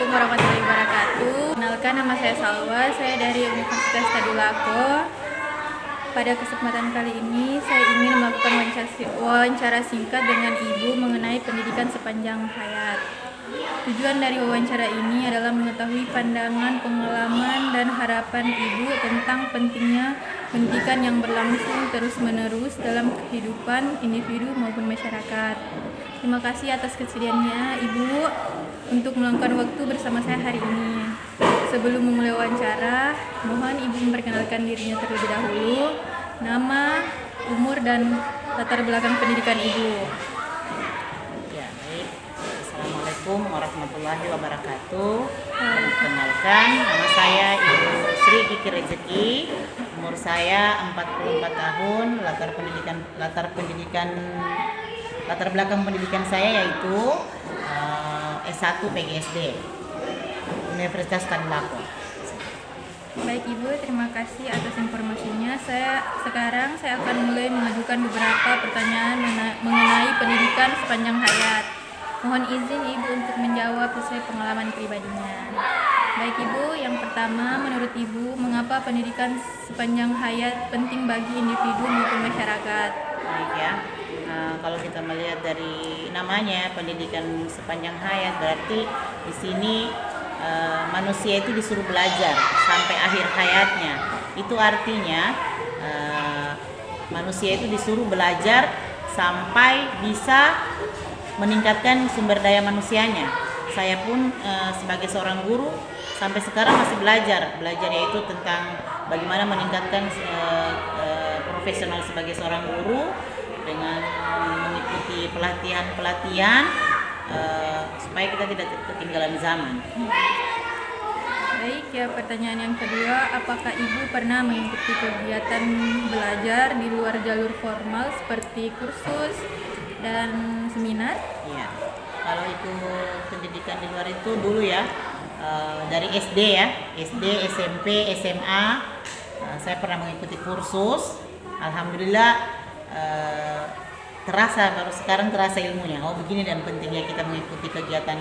Assalamualaikum warahmatullahi wabarakatuh. Kenalkan, nama saya Salwa, saya dari Universitas Tadulako. Pada kesempatan kali ini saya ingin melakukan wawancara singkat dengan Ibu mengenai pendidikan sepanjang hayat. Tujuan dari wawancara ini adalah mengetahui pandangan, pengalaman, dan harapan Ibu tentang pentingnya pendidikan yang berlangsung terus-menerus dalam kehidupan individu maupun masyarakat. Terima kasih atas kesediaannya Ibu untuk meluangkan waktu bersama saya hari ini. Sebelum memulai wawancara, mohon Ibu memperkenalkan dirinya terlebih dahulu, nama, umur, dan latar belakang pendidikan Ibu. Ya, baik. Assalamualaikum warahmatullahi wabarakatuh. Perkenalkan, nama saya Ibu Sri Kiki Rezeki. Umur saya 44 tahun. Latar belakang pendidikan saya yaitu S1 PGSD Universitas Tadulako. Baik Ibu, terima kasih atas informasinya. Sekarang saya akan mulai mengajukan beberapa pertanyaan mengenai pendidikan sepanjang hayat. Mohon izin Ibu untuk menjawab sesuai pengalaman pribadinya. Baik Ibu, yang pertama, menurut Ibu, mengapa pendidikan sepanjang hayat penting bagi individu maupun masyarakat? Baik ya. Kalau kita melihat dari namanya pendidikan sepanjang hayat, berarti di sini manusia itu disuruh belajar sampai akhir hayatnya. Itu artinya manusia itu disuruh belajar sampai bisa meningkatkan sumber daya manusianya. Saya pun sebagai seorang guru sampai sekarang masih belajar yaitu tentang bagaimana meningkatkan profesional sebagai seorang guru dengan mengikuti pelatihan supaya kita tidak ketinggalan zaman. Baik ya, pertanyaan yang kedua, apakah Ibu pernah mengikuti kegiatan belajar di luar jalur formal seperti kursus dan seminar? Iya, kalau itu pendidikan di luar itu dulu ya, dari SD ya, SD, SMP, SMA, saya pernah mengikuti kursus. Alhamdulillah baru sekarang terasa ilmunya. Oh begini dan pentingnya kita mengikuti kegiatan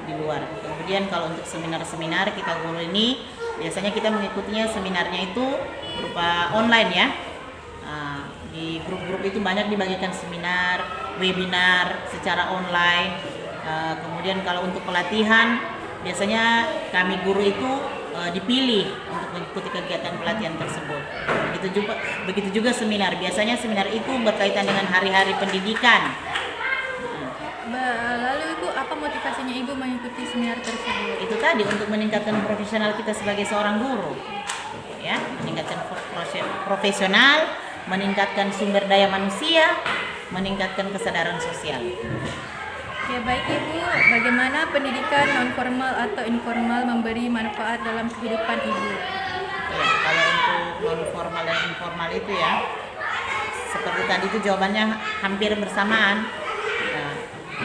di luar. Kemudian kalau untuk seminar-seminar kita guru ini biasanya kita mengikutinya seminarnya itu berupa online ya. Di grup-grup itu banyak dibagikan seminar, webinar secara online. Kemudian kalau untuk pelatihan biasanya kami guru itu dipilih untuk mengikuti kegiatan pelatihan tersebut. Begitu juga seminar. Biasanya seminar itu berkaitan dengan hari-hari pendidikan. Lalu Ibu, apa motivasinya Ibu mengikuti seminar tersebut? Itu tadi untuk meningkatkan profesional kita sebagai seorang guru. Ya, meningkatkan profesional, meningkatkan sumber daya manusia, meningkatkan kesadaran sosial. Oke, baik Ibu, bagaimana pendidikan non-formal atau informal memberi manfaat dalam kehidupan Ibu? Ya, kalau untuk non-formal dan informal itu ya, seperti tadi itu jawabannya hampir bersamaan. Nah,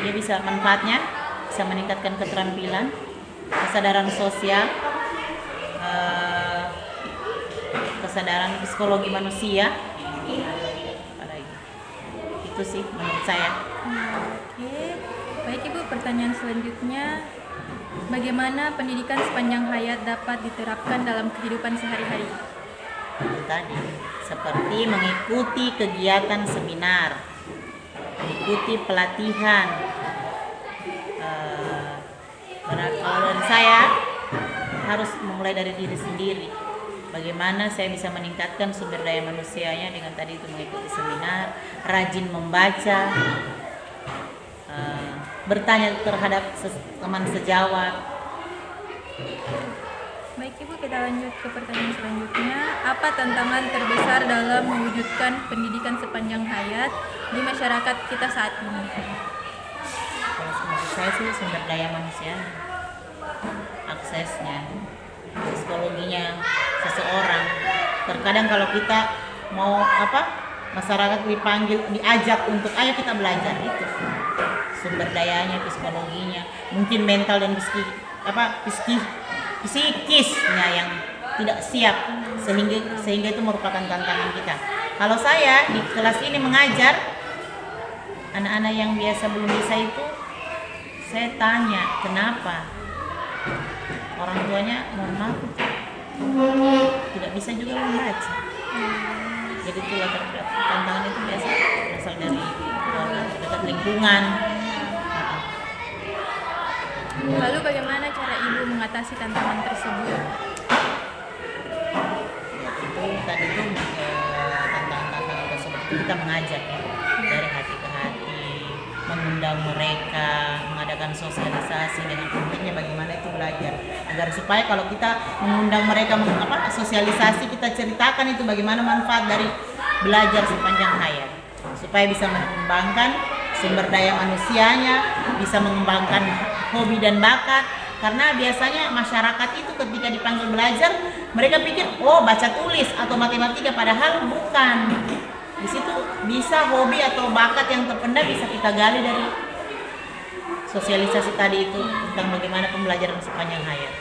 dia bisa manfaatnya, bisa meningkatkan keterampilan, kesadaran sosial, kesadaran psikologi manusia. Itu sih menurut saya. Oke, baik Ibu, pertanyaan selanjutnya, bagaimana pendidikan sepanjang hayat dapat diterapkan dalam kehidupan sehari-hari? Itu tadi, seperti mengikuti kegiatan seminar, mengikuti pelatihan. Kalau dari saya harus memulai dari diri sendiri. Bagaimana saya bisa meningkatkan sumber daya manusianya dengan tadi itu mengikuti seminar, rajin membaca, bertanya terhadap teman sejawat. Baik Ibu, kita lanjut ke pertanyaan selanjutnya. Apa tantangan terbesar dalam mewujudkan pendidikan sepanjang hayat di masyarakat kita saat ini? Kalau menurut saya sih sumber daya manusia, aksesnya, psikologinya seseorang. Terkadang kalau kita mau masyarakat diajak untuk ayo kita belajar, itu sumber dayanya, psikologinya, mungkin mental dan psikisnya yang tidak siap, sehingga itu merupakan tantangan kita. Kalau saya di kelas ini mengajar anak-anak yang biasa belum bisa itu, saya tanya kenapa orang tuanya mohon maaf tidak bisa juga membaca. Jadi itulah tantangan itu biasa berasal dari keluarga terdekat, lingkungan. Lalu bagaimana cara ibu mengatasi tantangan tersebut? Itu tadi tuh tantangan tersebut itu kita mengajak ya, dari hati ke hati, mengundang mereka, mengadakan sosialisasi dengan pentingnya bagaimana itu belajar, agar supaya kalau kita mengundang mereka sosialisasi, kita ceritakan itu bagaimana manfaat dari belajar sepanjang hayat, supaya bisa mengembangkan sumber daya manusianya, bisa mengembangkan hobi dan bakat. Karena biasanya masyarakat itu ketika dipanggil belajar, mereka pikir oh baca tulis atau matematika, padahal bukan. Di situ bisa hobi atau bakat yang terpendam bisa kita gali dari sosialisasi tadi itu tentang bagaimana pembelajaran sepanjang hayat.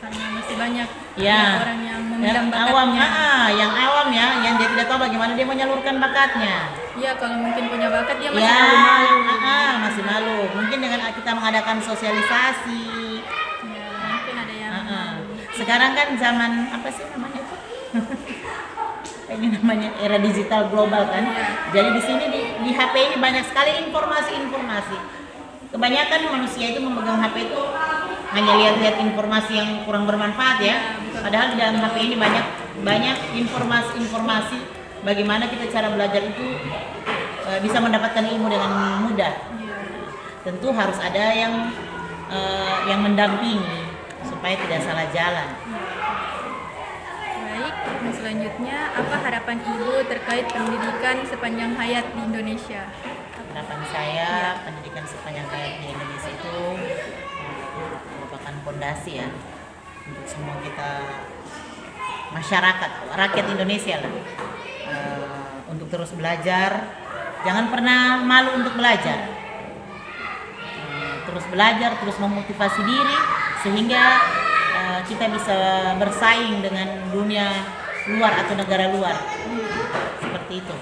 Karena masih banyak Ya, orang yang yang memendam awam, bakatnya. yang awam ya, yang dia tidak tahu bagaimana dia menyalurkan bakatnya. Iya, kalau mungkin punya bakat dia masih Ya, malu-malu. masih malu. Mungkin dengan kita mengadakan sosialisasi. Ya, mungkin ada yang Sekarang kan zaman apa sih namanya itu? Ini namanya era digital global kan. Iya. Jadi di sini di HP ini banyak sekali informasi-informasi. Kebanyakan manusia itu memegang HP itu hanya lihat-lihat informasi yang kurang bermanfaat ya. Padahal di dalam HP ini banyak informasi-informasi bagaimana kita cara belajar itu bisa mendapatkan ilmu dengan mudah. Tentu harus ada yang mendampingi supaya tidak salah jalan. Baik, dan selanjutnya apa harapan ibu terkait pendidikan sepanjang hayat di Indonesia? Harapan saya pendidikan sepanjang hayat di Indonesia itu merupakan fondasi ya untuk semua kita masyarakat, rakyat Indonesia lah, untuk terus belajar. Jangan pernah malu untuk belajar. Terus belajar, terus memotivasi diri sehingga kita bisa bersaing dengan dunia luar atau negara luar. Seperti itu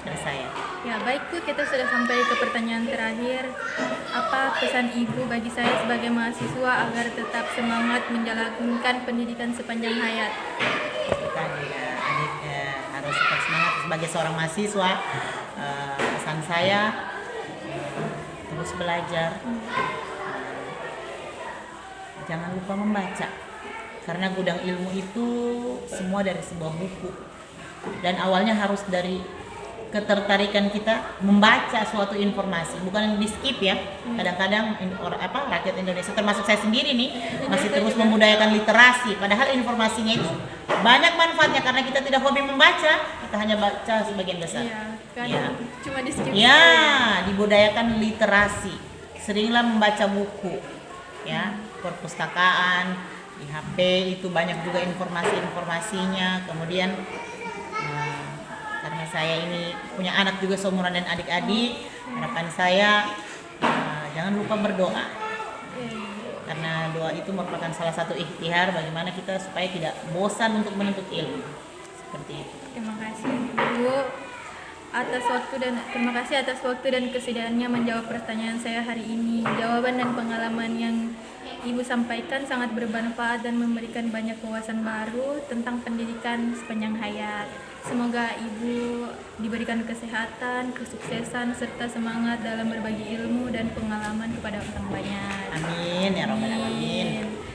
dari saya. Ya baik Bu, kita sudah sampai ke pertanyaan terakhir. Apa pesan Ibu bagi saya sebagai mahasiswa agar tetap semangat menjalankan pendidikan sepanjang hayat? Kita juga harus tetap semangat sebagai seorang mahasiswa. Pesan saya terus belajar. Jangan lupa membaca. Karena gudang ilmu itu semua dari sebuah buku. Dan awalnya harus dari ketertarikan kita membaca suatu informasi, bukan di skip ya. Kadang-kadang rakyat Indonesia termasuk saya sendiri nih masih terus membudayakan literasi, padahal informasinya itu banyak manfaatnya karena kita tidak hobi membaca, kita hanya baca sebagian besar. Iya, kan cuma di skip. Ya, dibudayakan literasi. Seringlah membaca buku. Ya, perpustakaan, di HP itu banyak juga informasi-informasinya. Kemudian karena saya ini punya anak juga seumuran dan adik-adik, harapan saya jangan lupa berdoa, karena doa itu merupakan salah satu ikhtiar bagaimana kita supaya tidak bosan untuk menuntut ilmu. Seperti itu. Terima kasih Bu terima kasih atas waktu dan kesediaannya menjawab pertanyaan saya hari ini. Jawaban dan pengalaman yang Ibu sampaikan sangat bermanfaat dan memberikan banyak wawasan baru tentang pendidikan sepanjang hayat. Semoga Ibu diberikan kesehatan, kesuksesan, serta semangat dalam berbagi ilmu dan pengalaman kepada orang banyak. Amin ya Rabbal alamin.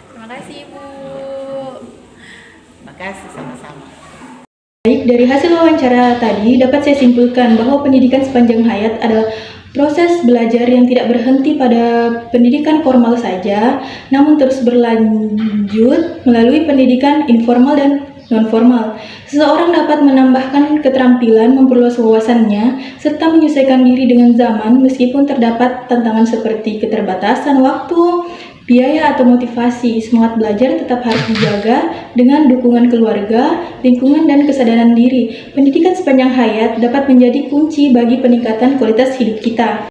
Terima kasih Ibu. Terima kasih sama-sama. Baik, dari hasil wawancara tadi dapat saya simpulkan bahwa pendidikan sepanjang hayat adalah proses belajar yang tidak berhenti pada pendidikan formal saja, namun terus berlanjut melalui pendidikan informal dan non-formal. Seseorang dapat menambahkan keterampilan, memperluas wawasannya, serta menyesuaikan diri dengan zaman meskipun terdapat tantangan seperti keterbatasan waktu, biaya atau motivasi. Semangat belajar tetap harus dijaga dengan dukungan keluarga, lingkungan, dan kesadaran diri. Pendidikan sepanjang hayat dapat menjadi kunci bagi peningkatan kualitas hidup kita.